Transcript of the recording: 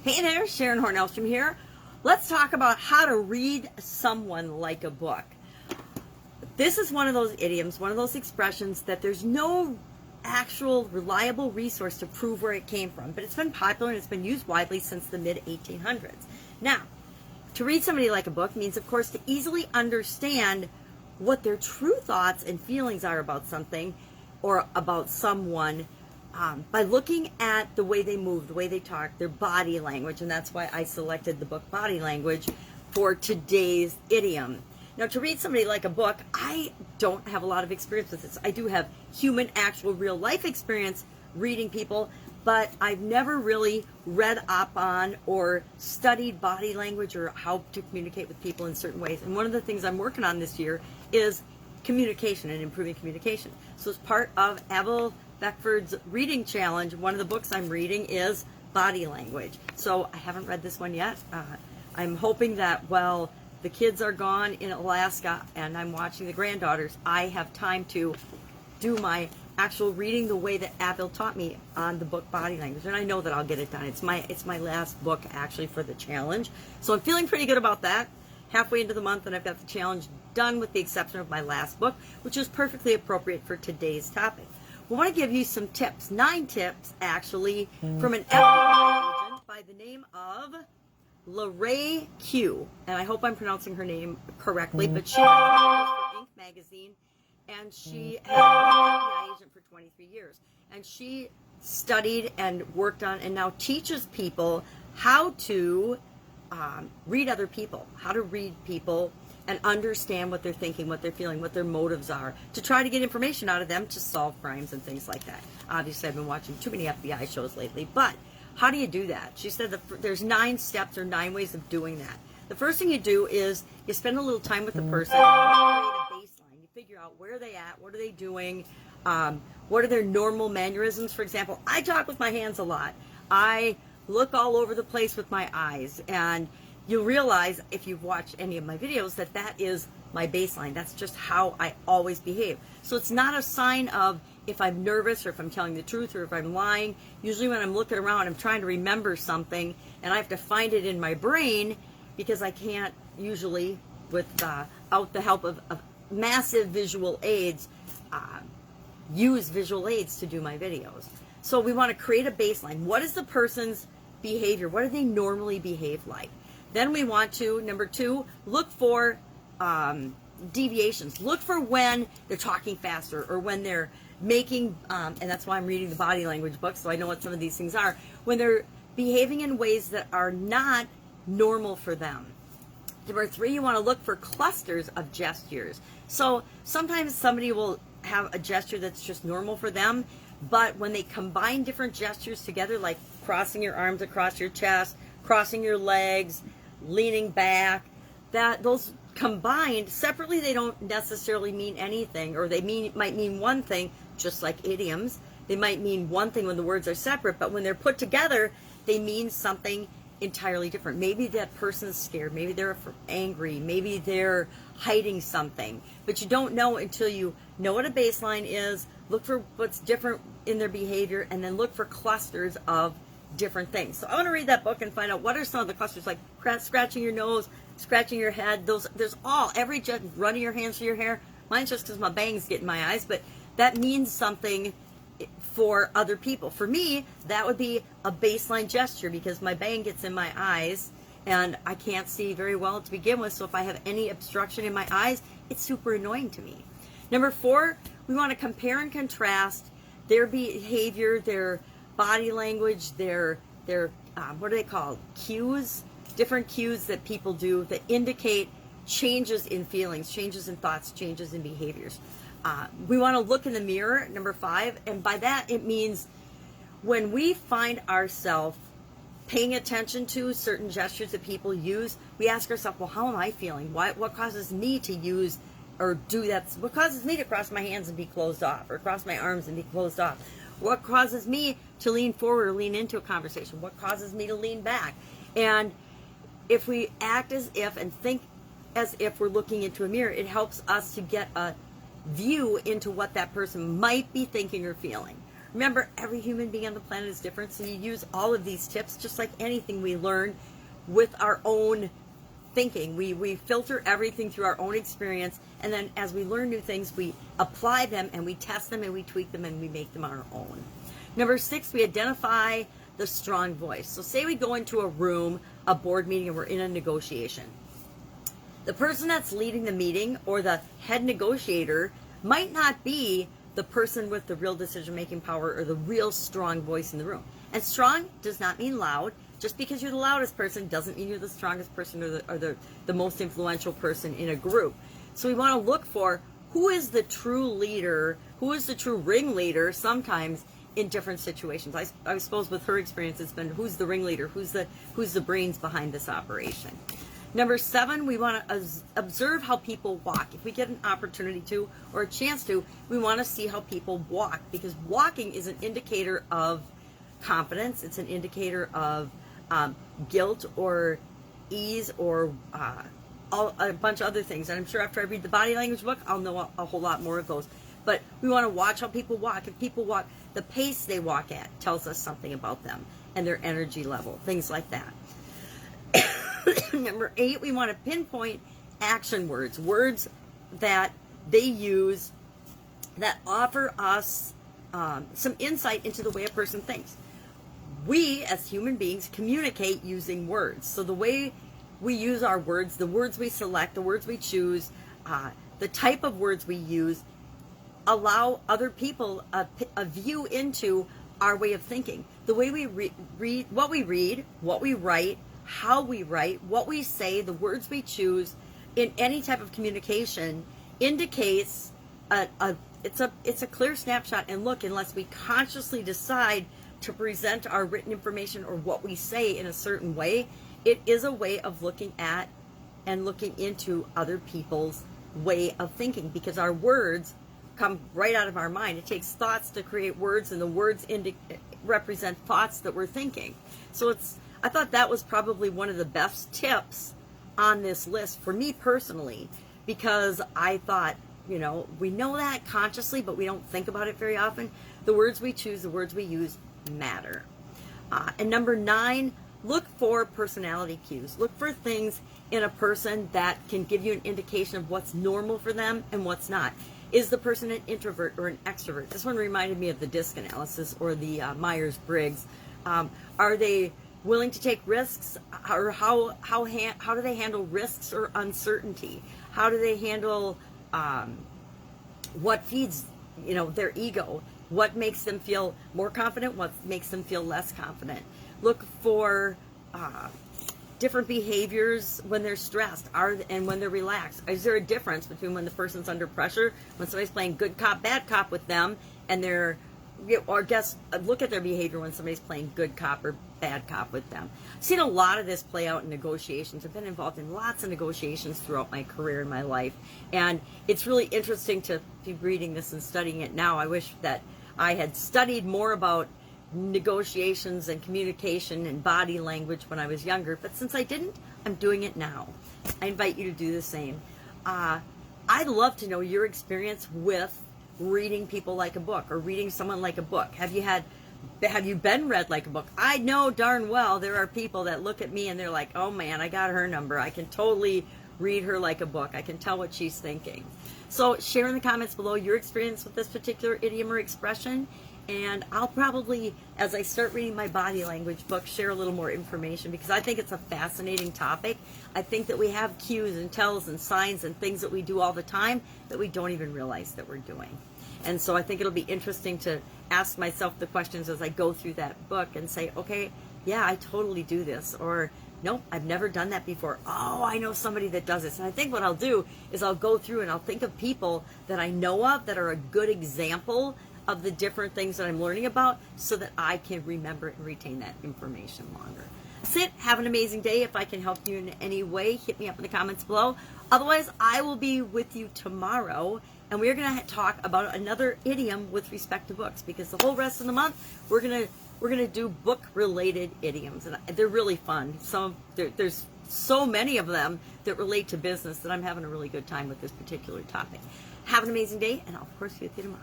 Hey there, Sharon Horne-Ellstrom here. Let's talk about how to read someone like a book. This is one of those idioms, one of those expressions that there's no actual reliable resource to prove where it came from, but it's been popular and it's been used widely since the mid-1800s. Now, to read somebody like a book means, of course, to easily understand what their true thoughts and feelings are about something or about someone by looking at the way they move, the way they talk, their body language, and that's why I selected the book Body Language for today's idiom. Now, to read somebody like a book, I don't have a lot of experience with this. I do have human, actual, real-life experience reading people, but I've never really read up on or studied body language or how to communicate with people in certain ways. And one of the things I'm working on this year is communication and improving communication. So as part of Abel Beckford's reading challenge, one of the books I'm reading is Body Language. So I haven't read this one yet. I'm hoping that while the kids are gone in Alaska and I'm watching the granddaughters, I have time to do my actual reading the way that Abel taught me on the book Body Language, and I know that I'll get it done. It's my last book actually for the challenge, so I'm feeling pretty good about that. Halfway into the month, and I've got the challenge done with the exception of my last book, which is perfectly appropriate for today's topic. We want to give you some tips, 9 tips actually, from an FBI agent by the name of Lorraine Q, and I hope I'm pronouncing her name correctly, but she writes for Inc. magazine, and she has been an FBI agent for 23 years, and she studied and worked on and now teaches people how to read other people, how to read people and understand what they're thinking, what they're feeling, what their motives are, to try to get information out of them to solve crimes and things like that. Obviously, I've been watching too many FBI shows lately, but how do you do that? She said that there's 9 steps or 9 ways of doing that. The first thing you do is you spend a little time with the person, you create a baseline, you figure out where are they at, what are they doing, what are their normal mannerisms. For example, I talk with my hands a lot. I look all over the place with my eyes, and you'll realize if you've watched any of my videos that that is my baseline. That's just how I always behave. So it's not a sign of if I'm nervous or if I'm telling the truth or if I'm lying. Usually when I'm looking around, I'm trying to remember something and I have to find it in my brain because I can't usually, without the help of massive visual aids, use visual aids to do my videos. So we want to create a baseline. What is the person's behavior? What do they normally behave like? Then we want to, number 2, look for deviations. Look for when they're talking faster or when they're making, and that's why I'm reading the body language book, so I know what some of these things are, when they're behaving in ways that are not normal for them. Number 3, you want to look for clusters of gestures. So sometimes somebody will have a gesture that's just normal for them, but when they combine different gestures together, like crossing your arms across your chest, crossing your legs, leaning back, that those combined separately, they don't necessarily mean anything, or they might mean one thing, just like idioms. They might mean one thing when the words are separate, but when they're put together, they mean something entirely different. Maybe that person's scared, maybe they're angry, maybe they're hiding something, but you don't know until you know what a baseline is, look for what's different in their behavior, and then look for clusters of different things. So I want to read that book and find out what are some of the clusters, like scratching your nose, scratching your head. There's running your hands through your hair. Mine's just because my bangs get in my eyes, but that means something for other people. For me, that would be a baseline gesture because my bang gets in my eyes and I can't see very well to begin with. So if I have any obstruction in my eyes, it's super annoying to me. Number 4, we want to compare and contrast their behavior, their body language, their what are they called? Cues, different cues that people do that indicate changes in feelings, changes in thoughts, changes in behaviors. We want to look in the mirror, number 5, and by that it means when we find ourselves paying attention to certain gestures that people use, we ask ourselves, well, how am I feeling? What causes me to use or do that? What causes me to cross my hands and be closed off, or cross my arms and be closed off? What causes me to lean forward or lean into a conversation? What causes me to lean back? And if we act as if and think as if we're looking into a mirror, it helps us to get a view into what that person might be thinking or feeling. Remember, every human being on the planet is different, so you use all of these tips just like anything we learn with our own thinking. We filter everything through our own experience, and then as we learn new things, we apply them and we test them and we tweak them and we make them our own. Number 6, we identify the strong voice. So say we go into a room, a board meeting, and we're in a negotiation. The person that's leading the meeting or the head negotiator might not be the person with the real decision-making power or the real strong voice in the room. And strong does not mean loud. Just because you're the loudest person doesn't mean you're the strongest person or the most influential person in a group. So we want to look for who is the true leader, who is the true ringleader sometimes in different situations. I suppose with her experience, it's been who's the ringleader, who's the brains behind this operation. Number 7, we want to observe how people walk. If we get an opportunity to or a chance to, we want to see how people walk, because walking is an indicator of confidence. It's an indicator of guilt or ease or a bunch of other things. And I'm sure after I read the body language book, I'll know a whole lot more of those. But we want to watch how people walk. If people walk, the pace they walk at tells us something about them and their energy level, things like that. Number 8, we want to pinpoint action words, words that they use that offer us some insight into the way a person thinks. We, as human beings, communicate using words. So the way we use our words, the words we select, the words we choose, the type of words we use, allow other people a view into our way of thinking. The way we read, what we write, how we write, what we say, the words we choose in any type of communication indicates it's a clear snapshot. And look, unless we consciously decide to present our written information or what we say in a certain way, it is a way of looking at and looking into other people's way of thinking, because our words come right out of our mind. It takes thoughts to create words, and the words represent thoughts that we're thinking. So I thought that was probably one of the best tips on this list for me personally, because I thought, we know that consciously, but we don't think about it very often. The words we choose, the words we use matter. And number 9, look for personality cues. Look for things in a person that can give you an indication of what's normal for them and what's not. Is the person an introvert or an extrovert? This one reminded me of the DISC analysis or the Myers-Briggs. Are they willing to take risks, or how do they handle risks or uncertainty? How do they handle what feeds their ego? What makes them feel more confident? What makes them feel less confident? Look for different behaviors when they're stressed and when they're relaxed. Is there a difference between when the person's under pressure, when somebody's playing good cop, bad cop with them, and look at their behavior when somebody's playing good cop or bad cop with them. I've seen a lot of this play out in negotiations. I've been involved in lots of negotiations throughout my career and my life, and it's really interesting to be reading this and studying it now. I wish that I had studied more about negotiations and communication and body language when I was younger, but since I didn't, I'm doing it now. I invite you to do the same. I'd love to know your experience with reading people like a book, or reading someone like a book. Have you been read like a book? I know darn well there are people that look at me and they're like, oh man, I got her number. I can totally read her like a book. I can tell what she's thinking. So share in the comments below your experience with this particular idiom or expression, and I'll probably, as I start reading my body language book, share a little more information, because I think it's a fascinating topic. I think that we have cues and tells and signs and things that we do all the time that we don't even realize that we're doing. And so I think it'll be interesting to ask myself the questions as I go through that book and say, okay, yeah, I totally do this, or nope, I've never done that before. Oh, I know somebody that does this. And I think what I'll do is I'll go through and I'll think of people that I know of that are a good example of the different things that I'm learning about, so that I can remember and retain that information longer. That's it. Have an amazing day. If I can help you in any way, hit me up in the comments below. Otherwise, I will be with you tomorrow, and we're going to talk about another idiom with respect to books, because the whole rest of the month we're going to do book-related idioms, and they're really fun. There's so many of them that relate to business that I'm having a really good time with this particular topic. Have an amazing day, and I'll of course see you tomorrow.